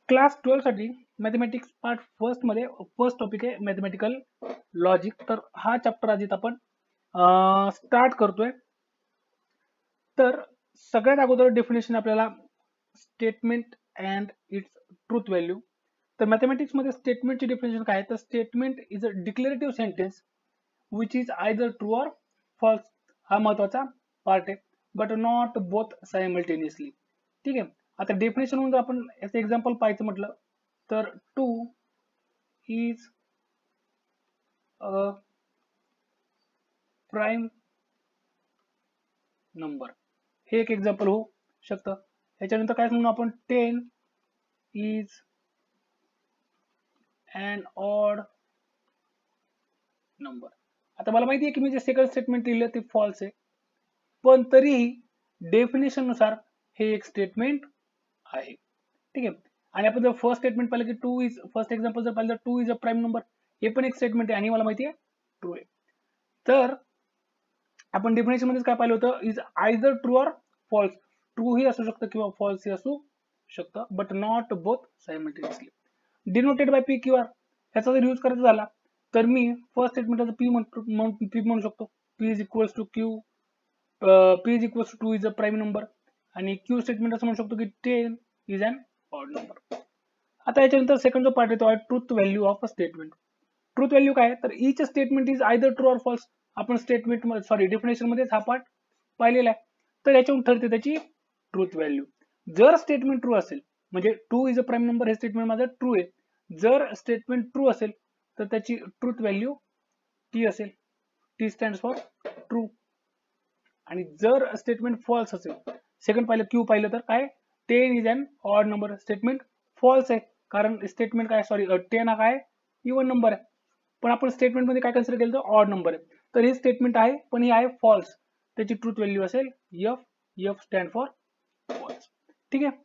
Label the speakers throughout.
Speaker 1: Class 12 साठी mathematics part first मध्ये first topic आहे मॅथमॅटिकल लॉजिक. तर हा चॅप्टर आधी आपण स्टार्ट करतोय. तर सगळ्यात अगोदर डेफिनेशन आपल्याला statement and its truth value. तर मॅथमॅटिक्स मध्ये स्टेटमेंटची डेफिनेशन काय आहे, तर statement is a declarative sentence which is either true or false. हा महत्वाचा पार्ट आहे, बट नॉट बोथ सायमल्टेनियसली. ठीक आहे. आता डेफिनेशन म्हणून आपण याचं एक्झाम्पल पाहायचं म्हटलं तर 2 इज अ प्राईम नंबर, हे एक एक्झाम्पल होऊ शकतं. ह्याच्यानंतर काय म्हणून आपण 10 इज अन ऑड नंबर. आता मला माहिती आहे की मी जे सेकंड स्टेटमेंट लिहिलं ते फॉल्स आहे, पण तरीही डेफिनेशन नुसार हे एक स्टेटमेंट आहे. ठीक आहे. आणि आपण जर फर्स्ट स्टेटमेंट पाहिलं की 2 इज, फर्स्ट एक्झाम्पल जर पाहिलं 2 इज अ प्राईम नंबर, हे पण एक स्टेटमेंट आहे आणि मला माहिती आहे ट्रू आहे. तर आपण डेफिनेशन मध्ये काय पाहिलं होतं, is either true or false. True ही असू शकतं किंवा फॉल्स ही असू शकतं, but not both simultaneously. Denoted by P Q R, ह्याचा जर यूज करायचा झाला तर मी फर्स्ट स्टेटमेंटचा पी म्हणू शकतो. P is equals to Q, P is equals to 2 is a prime number, आणि क्यू स्टेटमेंट असं म्हणू शकतो की 10 इज अन ऑड नंबर. आता याच्यानंतर सेकंड जो पार्ट येतो आहे truth value of a statement. Truth value काय, तर each statement is either true or false. आपण स्टेटमेंट डेफिनेशन मध्येच हा पार्ट पाहिलेला आहे. तर याच्यावरून ठरते त्याची ट्रूथ व्हॅल्यू. जर स्टेटमेंट ट्रू असेल म्हणजे 2 इज अ प्राईम नंबर हे स्टेटमेंट माझं ट्रू आहे. जर स्टेटमेंट ट्रू असेल तर त्याची ट्रूथ व्हॅल्यू टी असेल. T stands for true. आणि जर स्टेटमेंट फॉल्स असेल, सेकंड पाहिलं क्यू पाहिलं तर काय, 10 is an odd number. Statement false आहे कारण स्टेटमेंट काय 10 हा काय इवन नंबर आहे, पण आपण स्टेटमेंट मध्ये काय कन्सिडर केलं तर ऑड नंबर आहे. तर हे स्टेटमेंट आहे पण हे आहे फॉल्स. त्याची ट्रूथ व्हॅल्यू असेल F. F stand for false. ठीक आहे.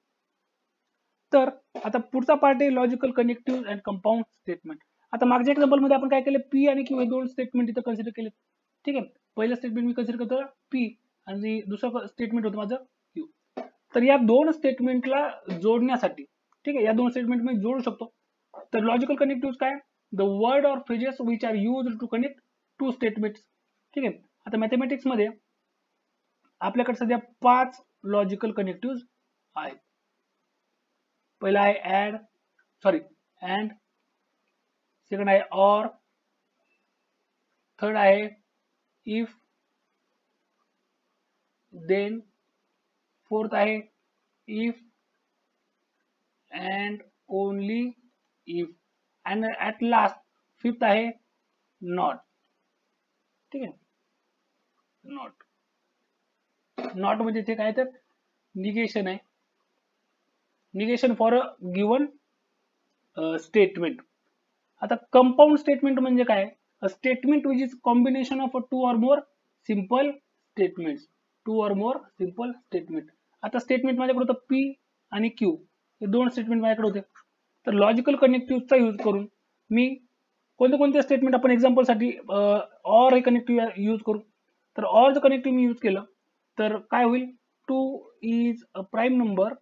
Speaker 1: तर आता पुढचा पार्ट आहे logical connective and compound statement. आता मागच्या एक्झाम्पल मध्ये आपण काय केलं, पी आणि क्यू हे दोन स्टेटमेंट इथं कन्सिडर केले. ठीक आहे. पहिलं स्टेटमेंट मी कन्सिडर करतो पी आणि दुसरं स्टेटमेंट होतं माझं क्यू. तर या दोन स्टेटमेंटला जोडण्यासाठी, ठीक आहे, या दोन स्टेटमेंट मी जोडू शकतो. तर लॉजिकल कनेक्टिव्ह काय, the word or phrases which are used to connect two statements. ठीक आहे. आता मॅथमॅटिक्स मध्ये आपल्याकडे सध्या 5 लॉजिकल कनेक्टिव्ह आहेत. पहिला आहे अँड, सेकंड आहे ऑर, थर्ड आहे इफ, देन फोर्थ आहे if and only if, and at last fifth आहे नॉट. ठीक आहे. नॉट म्हणजे ते काय तर निगेशन आहे. Negation for a given statement. आता कंपाऊंड स्टेटमेंट म्हणजे काय, a statement which is combination of to or more simple statement. To or more simple statement. आता स्टेटमेंट माझ्याकडे होतं पी आणि क्यू, हे दोन स्टेटमेंट माझ्याकडे होते. तर लॉजिकल कनेक्टिव्हचा यूज करून मी कोणते कोणते स्टेटमेंट आपण एक्झाम्पल साठी ऑर हे कनेक्टिव्ह यूज करू. तर ऑर कनेक्टिव्ह मी यूज केलं तर काय होईल, 2 is a prime number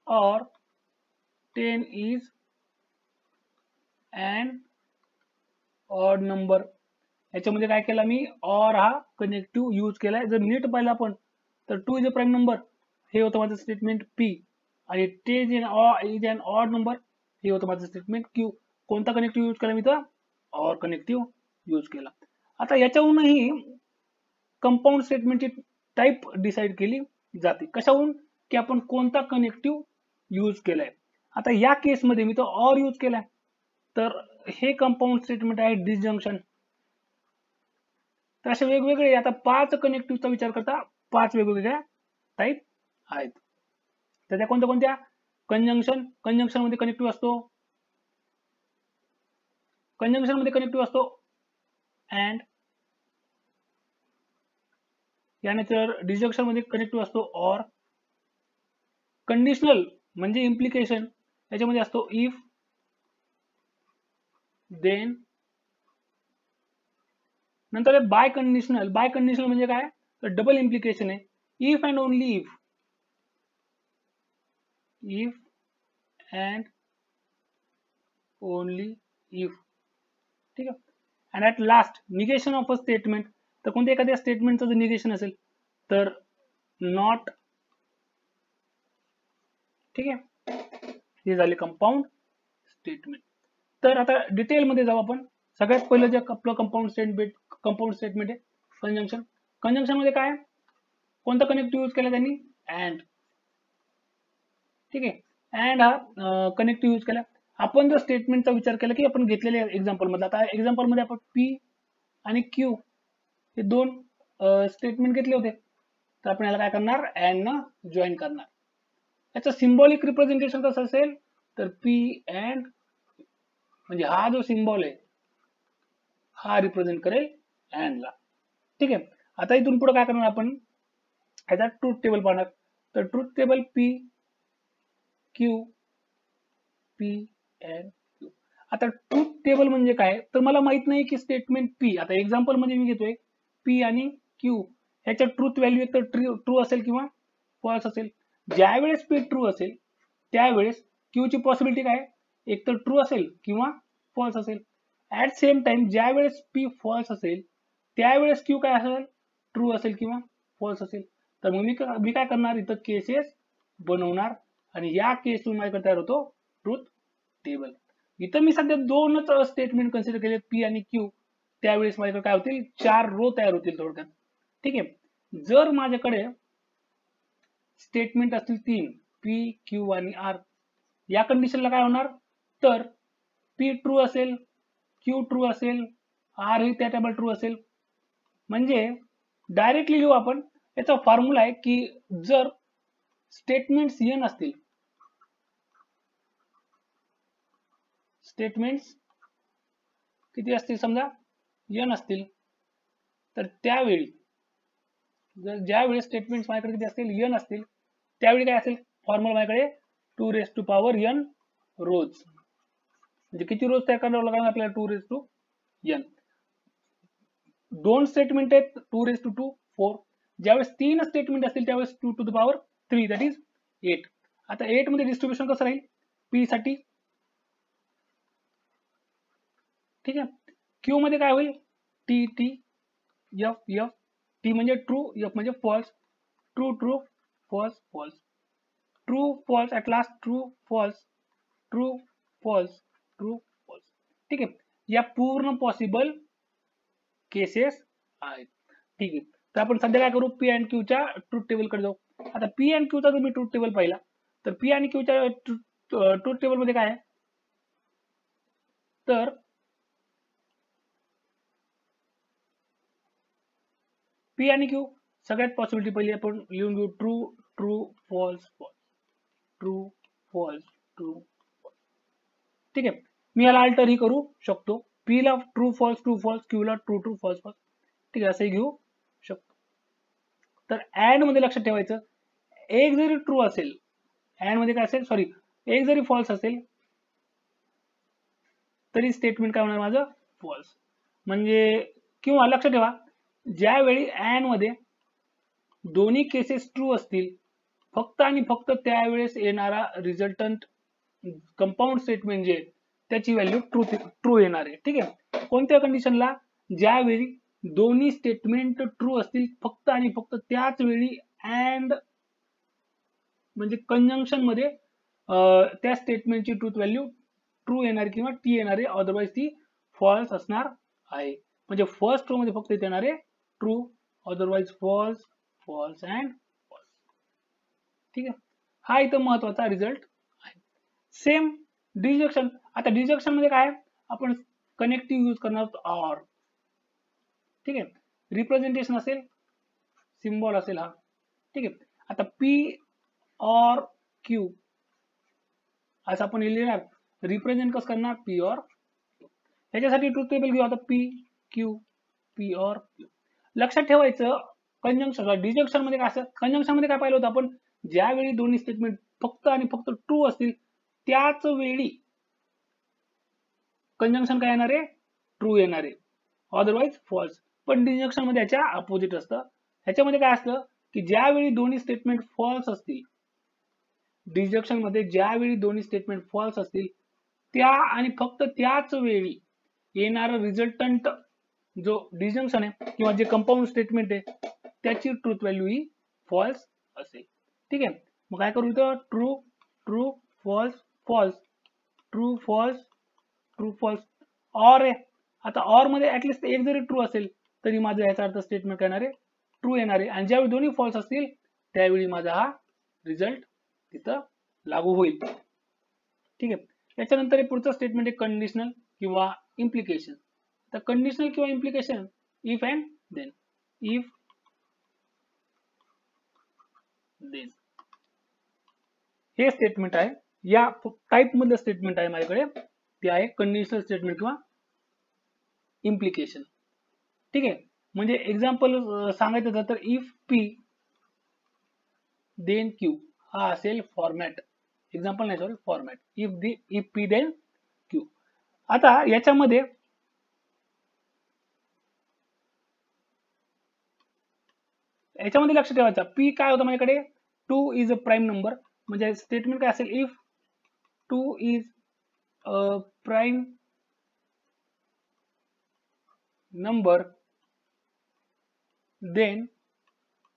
Speaker 1: or 10 is an odd number. याच्यामध्ये काय केला मी, और हा कनेक्टिव्ह यूज केलाय. जर नीट पाहिलं आपण तर 2 इज अ प्राईम नंबर हे होतं माझं स्टेटमेंट पी, आणि 10 इज अन ऑड नंबर हे होतं माझं स्टेटमेंट क्यू. कोणता कनेक्टिव्ह यूज केला मी तर और कनेक्टिव्ह यूज केला. आता याच्यावरूनही कंपाऊंड स्टेटमेंटची टाईप डिसाइड केली जाते. कशावरून, की आपण कोणता कनेक्टिव्ह यूज केलाय. आता या केसमध्ये मी तो और यूज केलाय, तर हे कंपाऊंड स्टेटमेंट आहे डिसजंक्शन. तर असे वेगवेगळे आता 5 कनेक्टिव्हचा विचार करता 5 वेगवेगळ्या टाईप आहेत. तर त्या कोणत्या कोणत्या, कंजंक्शन. कंजंक्शन मध्ये कनेक्टिव्ह असतो अँड. यानंतर डिसजंक्शन मध्ये कनेक्टिव्ह असतो और. कंडिशनल म्हणजे इम्प्लिकेशन, याच्यामध्ये असतो इफ, देन. नंतर बाय कंडिशनल. बाय कंडिशनल म्हणजे काय, तर डबल इम्प्लिकेशन आहे, if and only if. If and only if. ठीक आहे. And at last negation of a statement. तर कोणत्या एखाद्या स्टेटमेंटचं जर निगेशन असेल तर नॉट. ठीक आहे. हे झाले कंपाऊंड स्टेटमेंट. तर आता डिटेलमध्ये जाऊ आपण. सगळ्यात पहिलं जे आपलं कंपाऊंड स्टेटमेंट आहे कंजंक्शन. कंजंक्शन मध्ये काय कोणता कनेक्टिव्ह यूज केला त्यांनी अँड. ठीक आहे. अँड हा कनेक्टिव्ह यूज केला. आपण जर स्टेटमेंटचा विचार केला की आपण घेतलेल्या एक्झाम्पल मध्ये, आता एक्झाम्पल मध्ये आपण पी आणि क्यू हे दोन स्टेटमेंट घेतले होते. तर आपण याला काय करणार अँड न जॉईन करणार. याचं सिम्बॉलिक रिप्रेझेंटेशन कसं असेल तर पी अँड म्हणजे हा जो सिम्बॉल आहे हा रिप्रेझेंट करेल अँडला. ठीक आहे. आता इथून पुढे काय करणार आपण याचा ट्रूथ टेबल पाहणार. तर truth table P Q P and Q. आता ट्रूथ टेबल म्हणजे काय तर मला माहित नाही की स्टेटमेंट पी, आता एक्झाम्पल मध्ये मी घेतोय पी आणि क्यू ह्याच्या ट्रूथ व्हॅल्यू एक तर ट्रू असेल किंवा फॉल्स असेल. ज्यावेळेस पी ट्रू असेल त्यावेळेस क्यू ची पॉसिबिलिटी काय एक तर ट्रू असेल किंवा फॉल्स असेल. ऍट सेम टाइम ज्यावेळेस पी फॉल्स असेल त्यावेळेस क्यू काय असेल ट्रू असेल किंवा फॉल्स असेल. तर मग मी काय करणार इथं केसेस बनवणार आणि या केसतून माझ्याकडे तयार होतो ट्रूथ टेबल. इथं मी सध्या दोनच स्टेटमेंट कन्सिडर केले पी आणि क्यू. त्यावेळेस माझ्याकडे काय होतील 4 रो तयार होतील थोडक्यात. ठीक आहे. जर माझ्याकडे स्टेटमेंट असतील 3 पी क्यू आणि आर या कंडिशनला काय होणार तर पी ट्रू असेल क्यू ट्रू असेल आर ही त्या टेबल ट्रू असेल. म्हणजे डायरेक्टली लिहू आपण. याचा फॉर्म्युला आहे की जर स्टेटमेंट्स n असतील, स्टेटमेंट्स किती असतील समजा n असतील तर त्यावेळी जर ज्यावेळी स्टेटमेंट्स माझ्याकडे किती असतील n असतील त्यावेळी काय असेल फॉर्म्युला माझ्याकडे 2 raised to power n रोज. म्हणजे किती रोज तयार करावं लागणार आपल्याला 2 raised to n. दोन स्टेटमेंट आहेत 2 raised to 2 4. ज्यावेळेस 3 स्टेटमेंट असतील त्यावेळेस 2 to the power 3 that is 8. आता 8 मध्ये डिस्ट्रीब्युशन कसं राहील पी साठी. ठीक आहे. क्यू मध्ये काय होईल T T F F. T म्हणजे ट्रू एफ म्हणजे false. True true false false true false at last true false true false true false. ठीक आहे. या पूर्ण पॉसिबल केसेस आहेत. ठीक आहे. तर आपण सध्या काय करू पी अँड क्यूच्या ट्रूथ टेबल कडे जाऊ. आता पी अँड क्यूचा जर मी ट्रूथ टेबल पाहिला तर पी आणि क्यूच्या ट्रूथ टेबल मध्ये काय आहे तर पी आणि क्यू सगळ्यात पॉसिबिलिटी पहिली आपण लिहून घेऊ true true false false true false true. ठीक आहे. मी याला अल्टर ही करू शकतो. पी ला ट्रू फॉल्स क्यू ला ट्रू ट्रू फॉल्स फॉल्स. ठीक आहे असंही घेऊ शकतो. तर अँड मध्ये लक्षात ठेवायचं एक जरी ट्रू असेल अँड मध्ये काय असेल सॉरी एक जरी फॉल्स असेल तरी स्टेटमेंट काय होणार माझं फॉल्स. म्हणजे किंवा लक्षात ठेवा ज्यावेळी अँड मध्ये दोन्ही केसेस ट्रू असतील फक्त आणि फक्त त्यावेळेस येणारा रिझल्टंट कंपाऊंड स्टेटमेंट जे त्याची व्हॅल्यू ट्रू येणार आहे. ठीक आहे. कोणत्या कंडिशनला ज्यावेळी दोन्ही स्टेटमेंट ट्रू असतील फक्त आणि फक्त त्याच वेळी अँड म्हणजे कंजंक्शन मध्ये त्या स्टेटमेंटची ट्रूथ व्हॅल्यू ट्रू येणार किंवा टी येणार आहे अदरवाइज ती फॉल्स असणार आहे. म्हणजे फर्स्ट रो मध्ये फक्त इथे येणार आहे true otherwise false false and false. ठीक आहे. हा इथं महत्वाचा रिझल्ट आहे. Same disjunction. आता डिजक्शन मध्ये काय आपण कनेक्टिव्ह यूज करणार आहोत ऑर. ठीक आहे. रिप्रेझेंटेशन असेल सिम्बॉल असेल हा. ठीक आहे. आता पी और क्यू असं आपण लिहिणार रिप्रेझेंट कसं करणार पी और क्यू. याच्यासाठी ट्रूथ टेबल घेऊ आता पी क्यू पी और क्यू. लक्षात ठेवायचं कंजंक्शन डिजक्शन मध्ये काय असतं कंजंक्शन मध्ये काय पाहिलं होतं आपण ज्यावेळी दोन्ही स्टेटमेंट फक्त आणि फक्त ट्रू असतील त्याच वेळी कंजंक्शन काय येणार आहे ट्रू येणार आहे अदरवाइज फॉल्स. पण डिजक्शन मध्ये याच्या अपोजिट असतं. ह्याच्यामध्ये काय असतं की ज्यावेळी दोन्ही स्टेटमेंट फॉल्स असतील डिजक्शन मध्ये ज्यावेळी दोन्ही स्टेटमेंट फॉल्स असतील त्या आणि फक्त त्याच वेळी येणारा रिझल्टंट जो डिजंक्शन आहे किंवा जे कंपाऊंड स्टेटमेंट आहे त्याची ट्रूथ व्हॅल्यू ही फॉल्स असेल. ठीक आहे, मग काय करू इथं true true false false true false true false or आहे. आता ऑर मध्ये ऍटलिस्ट एक जरी ट्रू असेल तरी माझं याचा अर्थ स्टेटमेंट काय येणार आहे ट्रू येणार आहे आणि ज्यावेळी दोन्ही फॉल्स असतील त्यावेळी माझा हा रिझल्ट तिथं लागू होईल. ठीक आहे, याच्यानंतर पुढचं स्टेटमेंट आहे कंडिशनल किंवा इम्प्लिकेशन. तर कंडिशनल किंवा implication if and then. If then हे स्टेटमेंट आहे, या टाइप मधलं स्टेटमेंट आहे माझ्याकडे, ते आहे कंडिशनल स्टेटमेंट किंवा इम्प्लिकेशन. ठीक आहे, म्हणजे एक्झाम्पल सांगायचं झालं तर इफ पी देन क्यू हा असेल फॉर्मॅट. एक्झाम्पल नाही sorry format. If P then Q. आता याच्यामध्ये लक्ष ठेवायचं पी काय होतं माझ्याकडे 2 इज अ प्राईम नंबर. म्हणजे स्टेटमेंट काय असेल if 2 is a prime number then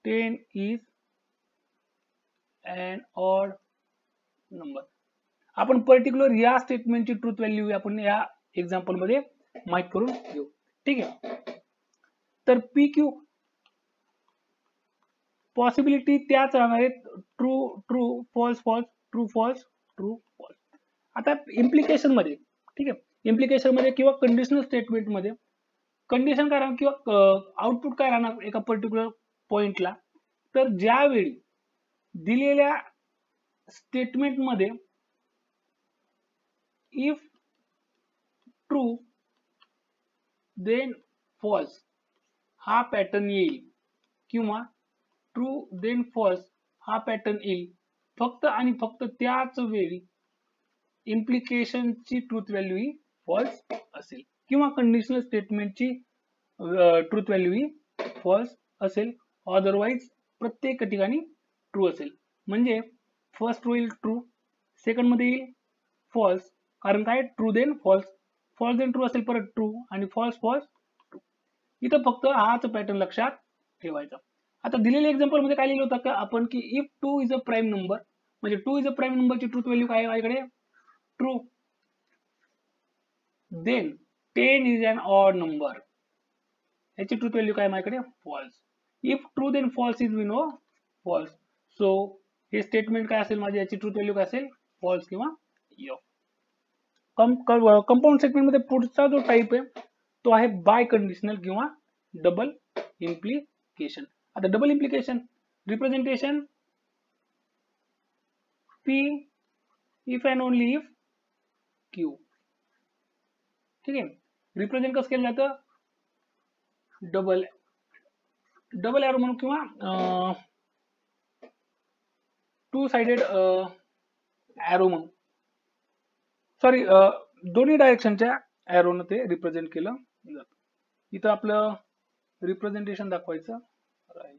Speaker 1: 10 is an odd number. आपण पर्टिक्युलर या स्टेटमेंटची ट्रूथ व्हॅल्यू आपण या एक्झाम्पल मध्ये माहित करून घेऊ. ठीक आहे, तर पी क्यू पॉसिबिलिटी त्याच राहणार आहेत true true false false true false true false. आता इम्प्लिकेशन मध्ये, ठीक आहे, इम्प्लिकेशन मध्ये किंवा कंडिशनल स्टेटमेंट मध्ये कंडिशन काय राहणार किंवा आउटपुट काय राहणार एका पर्टिक्युलर पॉइंटला, तर ज्यावेळी दिलेल्या स्टेटमेंट मध्ये इफ ट्रू देन फॉल्स हा पॅटर्न येईल किंवा ट्रू देन फॉल्स हा पॅटर्न येईल फक्त आणि फक्त त्याच वेळी इम्प्लिकेशनची ट्रूथ व्हॅल्यू ही फॉल्स असेल किंवा कंडिशनल स्टेटमेंटची ट्रूथ व्हॅल्यू ही फॉल्स असेल. अदरवाईज प्रत्येक ठिकाणी ट्रू असेल. म्हणजे फर्स्ट रो येईल ट्रू, सेकंड मध्ये येईल फॉल्स, कारण काय true then false, false then true असेल परत ट्रू आणि फॉल्स फॉल्स ट्रू. इथं फक्त हाच पॅटर्न लक्षात ठेवायचा. आता दिलेल्या एक्झाम्पल मध्ये काय लिहिलं होतं का आपण की if 2 is a prime number, म्हणजे 2 इज अ प्राईम नंबरची ट्रूथ व्हॅल्यू काय आहे माझ्याकडे true, then 10 is an odd number याची ट्रूथ व्हॅल्यू काय माझ्याकडे false. If true then false is we know false. So हे स्टेटमेंट काय असेल माझी याची ट्रूथ व्हॅल्यू काय असेल फॉल्स किंवा यो. कंपाऊंड स्टेटमेंट मध्ये पुढचा जो टाइप आहे तो आहे बाय कंडिशनल किंवा डबल इम्प्लिकेशन. आता double implication representation P if and only if Q. ठीक आहे, रिप्रेझेंट कसं केलं जातं डबल एरो म्हणून किंवा टू साइडेड एरो म्हणून, सॉरी दोन्ही डायरेक्शनच्या एरोनं ते रिप्रेझेंट केलं जातं. इथं आपलं रिप्रेझेंटेशन दाखवायचं राहील.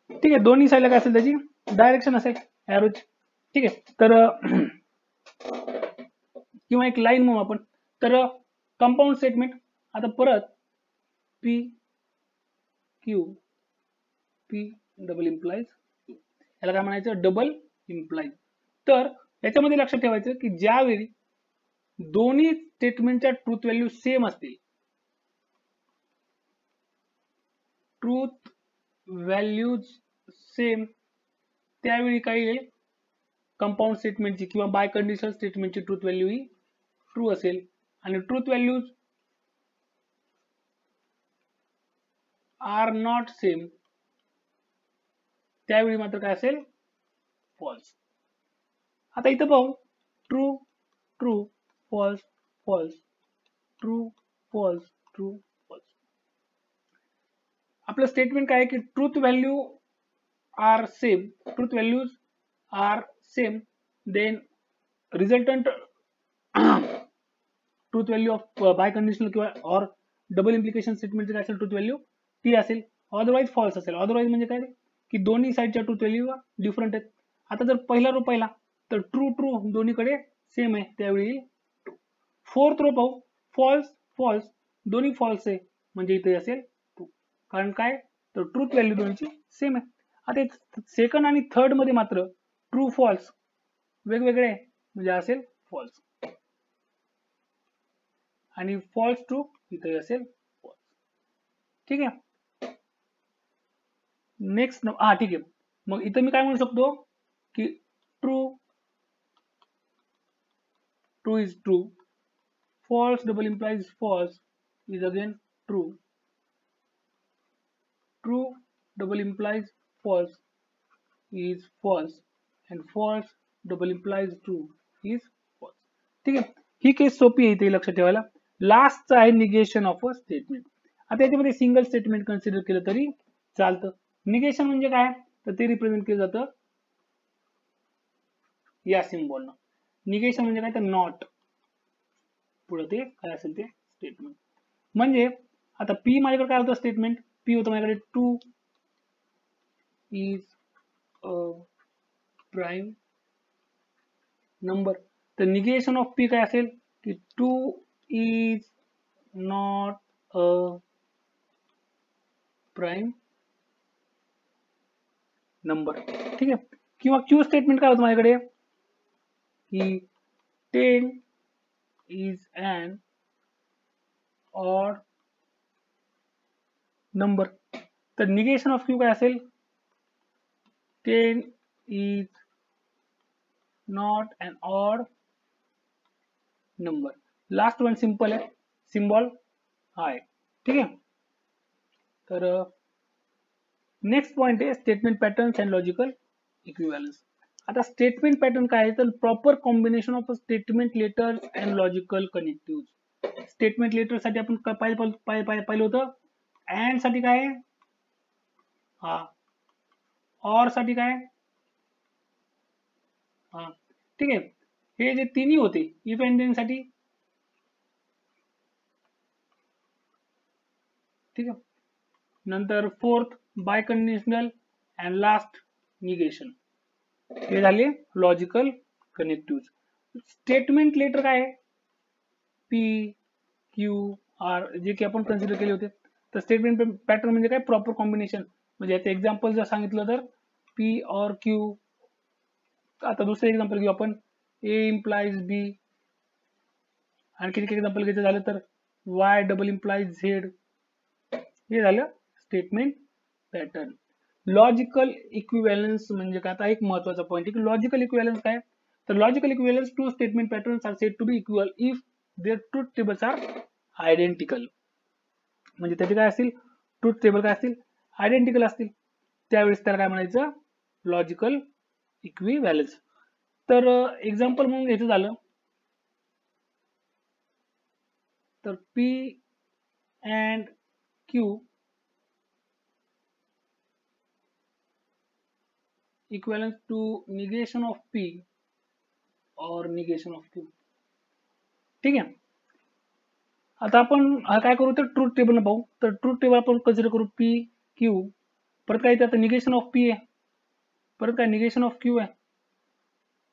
Speaker 1: ठीक आहे, दोन्ही साईडला काय असेल त्याची डायरेक्शन असेल एरोची. ठीक आहे, तर किंवा एक लाईन म्हणू आपण. तर कंपाऊंड स्टेटमेंट आता परत P Q P double implies Q, याला काय म्हणायचं डबल इम्प्लाइज. तर याच्यामध्ये लक्षात ठेवायचं की ज्यावेळी दोन्ही स्टेटमेंटच्या ट्रूथ व्हॅल्यू सेम असतील, ट्रूथ व्हॅल्यूज सेम, त्यावेळी काय येईल कंपाऊंड स्टेटमेंटची किंवा बाय कंडिशनल स्टेटमेंटची ट्रूथ व्हॅल्यू ही ट्रू असेल आणि truth values are not same त्यावेळी मात्र काय असेल फॉल्स. आता इथं पाहू true true false false true false true false. आपलं स्टेटमेंट काय आहे की truth value are same, truth values are same, then resultant truth value of biconditional किंवा ऑर डबल इम्प्लिकेशन स्टेटमेंटची काय असेल ट्रूथ व्हॅल्यू ती असेल. अदरवाईज फॉल्स असेल. अदरवाईज म्हणजे काय की दोन्ही साईडच्या ट्रूथ व्हॅल्यू डिफरंट आहेत. आता जर पहिला रो पाहिला तर ट्रू ट्रू दोन्हीकडे सेम आहे, त्यावेळी ट्रू. फोर्थ रो पाहू, फॉल्स फॉल्स दोन्ही फॉल्स आहे म्हणजे इथे असेल ट्रू. कारण काय तर ट्रूथ व्हॅल्यू दोन्हीची सेम आहे. आता सेकंड आणि थर्ड मध्ये मात्र ट्रू फॉल्स वेगवेगळे आहे म्हणजे असेल फॉल्स, आणि फॉल्स ट्रू इथे असेल फॉल्स. ठीक आहे. नेक्स्ट ठीक आहे. मग इथं मी काय म्हणू शकतो की true true is true, false double implies false is again true, true double implies false is false, and false double implies true is false. ठीक आहे. ही केस सोपी आहे, इथे लक्षात ठेवायला. लास्टचा आहे निगेशन ऑफ अ स्टेटमेंट. आता याच्यामध्ये सिंगल स्टेटमेंट कन्सिडर केलं तरी चालतं. निगेशन म्हणजे काय तर ते रिप्रेझेंट केलं जातं या सिम्बॉलनं. निगेशन म्हणजे काय तर नॉट पुढे ते काय असेल ते स्टेटमेंट. म्हणजे आता पी माझ्याकडे काय होतं स्टेटमेंट, पी होतं माझ्याकडे two is a prime number. तर निगेशन ऑफ पी काय असेल की two is not a prime number. ठीक आहे. किंवा क्यू स्टेटमेंट काय होतं माझ्याकडे की 10 is an odd number. तर निगेशन ऑफ क्यू काय असेल 10 is not an odd number. Last one simple आहे, सिम्बॉल आहे. ठीक आहे. तर नेक्स्ट पॉइंट आहे statement patterns and logical equivalence. आता स्टेटमेंट पॅटर्न काय आहे तर proper combination of statement letter and logical connective. Statement letter साठी आपण पाहिलं होतं अँड साठी काय हा, ऑर साठी काय हा. ठीक आहे. हे जे तिन्ही होते इफ अँड देन साठी. ठीक आहे. नंतर fourth biconditional and last negation. हे झाले लॉजिकल कनेक्टिव्ह. स्टेटमेंट लेटर काय आहे पी क्यू आर जे की आपण कन्सिडर केले होते. तर स्टेटमेंट पॅटर्न म्हणजे काय प्रॉपर कॉम्बिनेशन. म्हणजे याचं एक्झाम्पल जर सांगितलं तर पी और क्यू. आता दुसरं एक्झाम्पल घेऊ आपण ए इम्प्लाइज बी. आणखी एक एक्झाम्पल घ्यायचं झालं तर वाय डबल इम्प्लाइज झेड. हे झालं स्टेटमेंट पॅटर्न. लॉजिकल इक्विव्हॅलन्स म्हणजे काय आता एक महत्वाचा पॉईंट आहे की लॉजिकल इक्विव्हॅलन्स काय तर logical equivalence two statement patterns are said to be equal if their truth tables are identical. म्हणजे त्याचे काय असतील ट्रूथ टेबल काय असतील आयडेंटिकल असतील, त्यावेळेस त्याला काय म्हणायचं लॉजिकल इक्विव्हॅलन्स. तर एक्झाम्पल म्हणून घ्यायचं झालं तर P and Q equivalent to negation of P or negation of Q. ठीक आहे. आता आपण काय करू तर ट्रूथ टेबल पाहू. तर ट्रूथ टेबल आपण कन्सिडर करू पी क्यू. परत काय आता निगेशन ऑफ पी आहे, परत काय निगेशन ऑफ क्यू आहे,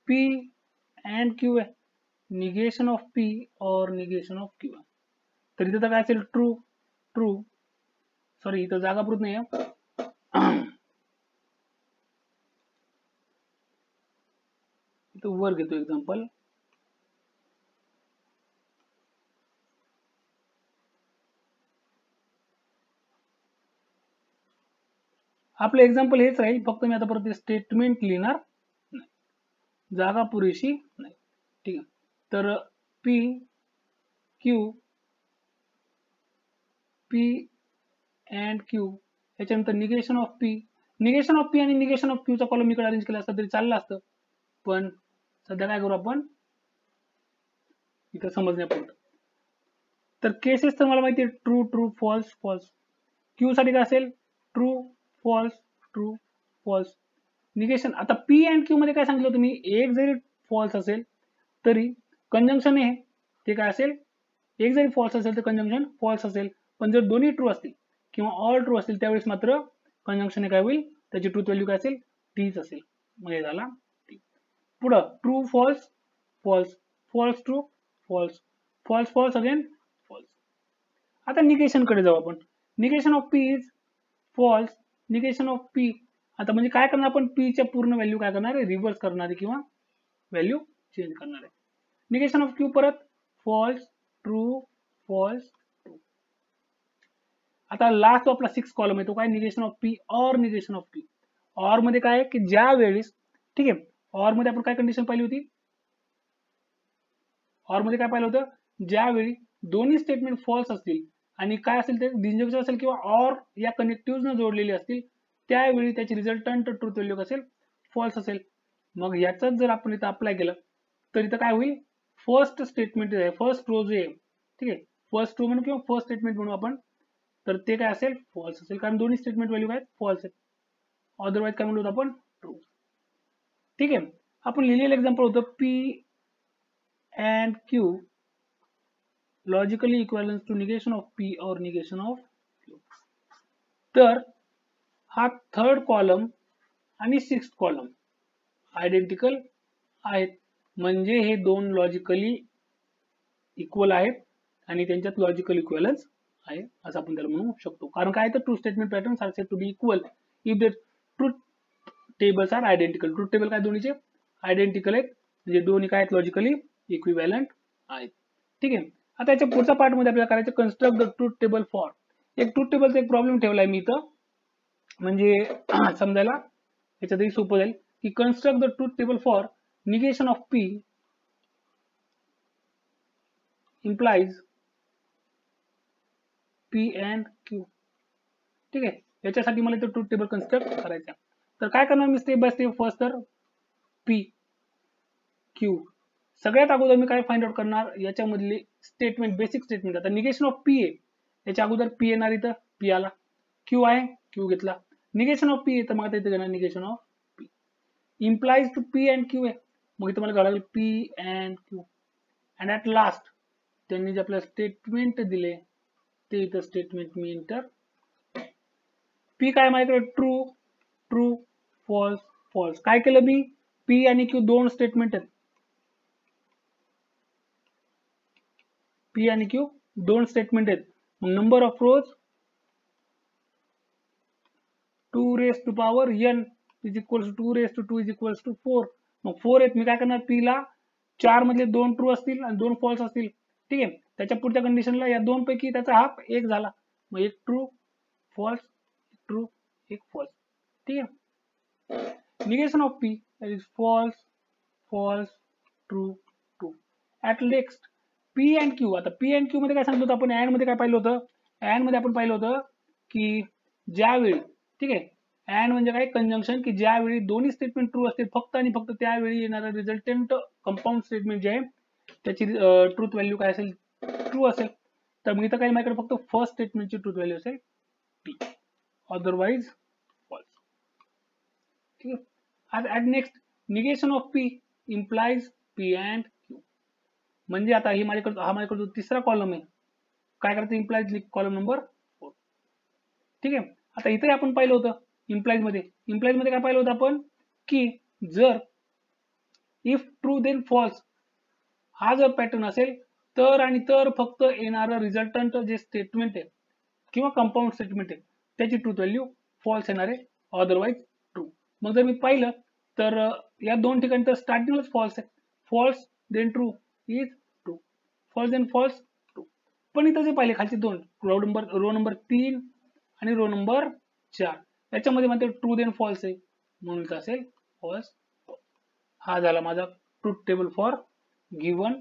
Speaker 1: पी अँड क्यू आहे, निगेशन ऑफ पी और निगेशन ऑफ क्यू आहे. तर इथं काय असेल ट्रू ट्रू. सॉरी इथं जागा पुरत नाही आहे. इथं वर घेतो एक्झाम्पल. आपलं एक्झाम्पल हेच राहील, फक्त मी आता परत स्टेटमेंट लिहिणार नाही, जागा पुरेशी नाही. ठीक आहे. तर P Q P and Q याच्यानंतर negation of P. Negation of P आणि निगेशन ऑफ क्यूचा कॉलम इकडे अरेंज केला असता तरी चाललं असतं, पण सध्या काय करू आपण इथं समजण्यापुरतं. तर केसेस तर मला माहिती आहे true true false false. Q साठी काय असेल true false true false. Negation आता पी अँड क्यू मध्ये काय सांगितलं तुम्ही एक जरी फॉल्स असेल तरी कंजंक्शन आहे ते काय असेल, एक जरी फॉल्स असेल तर कंजंक्शन फॉल्स असेल. पण जर दोन्ही ट्रू असतील किंवा ऑल ट्रू असतील त्यावेळेस मात्र कंजंक्शन हे काय होईल, त्याची ट्रूथ व्हॅल्यू काय असेल, तीच असेल. म्हणजे झाला टी. पुढं true false false, false true false, false false again false. आता निगेशन कडे जाऊ आपण. Negation of P is false, negation of P. आता म्हणजे काय करणार आपण, पी च्या पूर्ण व्हॅल्यू काय करणार आहे, रिव्हर्स करणार आहे किंवा व्हॅल्यू चेंज करणार आहे. निगेशन ऑफ क्यू परत फॉल्स ट्रू फॉल्स ट्रू. आता लास्ट आपला 6 कॉलम आहे तो काय, negation of P or negation of P. Or मध्ये काय आहे की ज्या वेळेस, ठीक आहे, ऑर मध्ये आपण काय कंडिशन पाहिली होती, ऑर मध्ये काय पाहिलं होतं, ज्यावेळी दोन्ही स्टेटमेंट फॉल्स असतील आणि काय असेल ते डिस्जंक्शन असेल किंवा ऑर या कनेक्टिव्ह न जोडलेले असतील त्यावेळी त्याची रिझल्टंट ट्रूथ व्हॅल्यू असेल फॉल्स असेल. मग याचाच जर आपण इथं अप्लाय केलं तर इथं काय होईल, फर्स्ट स्टेटमेंट आहे, फर्स्ट रो जे आहे, ठीक आहे, फर्स्ट रो म्हणून किंवा फर्स्ट स्टेटमेंट म्हणून आपण, तर ते काय असेल, फॉल्स असेल, कारण दोन्ही स्टेटमेंट व्हॅल्यू काय फॉल्स आहेत. अदरवाईज काय म्हणलो आपण, ट्रू. ठीक आहे, आपण लिहिलेलं एक्झाम्पल होतं P and Q logically equivalent to negation of P or negation of Q. तर हा थर्ड कॉलम आणि सिक्स्थ कॉलम आयडेंटिकल आहेत, म्हणजे हे दोन लॉजिकली इक्वल आहेत आणि त्यांच्यात लॉजिकल इक्वलन्स आहे असं आपण त्याला म्हणू शकतो. कारण काय तर true statement patterns are said to be equal if the truth tables are identical. Truth table काय दोन्हीचे आयडेंटिकल आहेत, म्हणजे दोन्ही काय आहेत लॉजिकली इक्विव्हॅलंट आहेत. ठीक आहे, आता याच्या पुढच्या पार्ट मध्ये आपल्याला करायचं construct the truth table for. एक ट्रूथ टेबलचा एक प्रॉब्लेम ठेवलाय मी इथं, म्हणजे समजायला याच्यातही सोपं जाईल की construct the truth table for negation of P implies P and Q. ठीक आहे, याच्यासाठी मला इथं ट्रूथ टेबल कन्स्ट्रक्ट करायचं. तर काय करणार मी स्टेप बाय स्टेप. फर्स्ट तर पी क्यू, सगळ्यात अगोदर मी काय फाइंड आउट करणार, याच्यामधले स्टेटमेंट, बेसिक स्टेटमेंट. आता निगेशन ऑफ पी आहे, याच्या अगोदर पी येणार, इथं पी आला, क्यू आहे, क्यू घेतला. निगेशन ऑफ पी आहे तर मग आता इथं घेणार negation of P. Implies to P and Q आहे, मग इथं मला घ्यावं लागेल P and Q. And at last त्यांनी जे आपल्याला स्टेटमेंट दिले ते इथं स्टेटमेंट मी इंटर. पी काय माझ्याकडे ट्रू ट्रू फॉल्स फॉल्स. काय केलं मी, पी आणि क्यू दोन स्टेटमेंट आहेत, पी आणि क्यू दोन स्टेटमेंट आहेत. मग number of rows 2 raised to power n is equals to 2 raised to 2 is equals to 4. मग 4 आहेत, मी काय करणार, पी ला 4 मधले 2 ट्रू असतील आणि 2 फॉल्स असतील. ठीक आहे, त्याच्या पुढच्या कंडिशनला या दोन पैकी त्याचा हाफ एक झाला, मग एक ट्रू फॉल्स ट्रू एक फॉल्स. ठीक आहे, negation of P is false false true true. At next P and Q. आता पी अँड क्यू मध्ये काय सांगितलं होतं आपण, अँड मध्ये काय पाहिलं होतं, अँड मध्ये आपण पाहिलं होतं की ज्यावेळी, ठीक आहे, अँड म्हणजे काय कंजंक्शन, की ज्यावेळी दोन्ही स्टेटमेंट ट्रू असतील फक्त आणि फक्त त्यावेळी येणारा रिझल्टंट कंपाऊंड स्टेटमेंट जे आहे त्याची ट्रूथ व्हॅल्यू काय असेल, ट्रू असेल. तर मग इथं काय माझ्याकडे फक्त फर्स्ट स्टेटमेंटची ट्रूथ व्हॅल्यू असेल टी, अदरवाइज फॉल्स. ठीक आहे, at next negation of P implies P and Q. म्हणजे आता ही माझ्याकडे तिसरा कॉलम आहे, काय करायचं, इम्प्लाइज कॉलम नंबर 4. ठीक आहे, आता इथे आपण पाहिलं होतं इम्प्लाइज मध्ये काय पाहिलं होतं आपण, की जर इफ ट्रू देन फॉल्स हा जर पॅटर्न असेल तर आणि तर फक्त येणारं रिझल्टंट जे स्टेटमेंट आहे किंवा कंपाऊंड स्टेटमेंट आहे त्याची ट्रूथ व्हॅल्यू फॉल्स येणार आहे, अदरवाइज ट्रू. मग जर मी पाहिलं तर या दोन ठिकाणी तर स्टार्टिंगलाच फॉल्स आहे, false then true is true, false then false true. पण इथं जे पाहिले खालचे दोन रो नंबर 3 आणि रो नंबर 4 याच्यामध्ये मात्र ट्रू देन फॉल्स आहे, म्हणून इथं असेल फॉल्स. हा झाला माझा ट्रूथ टेबल फॉर गिवन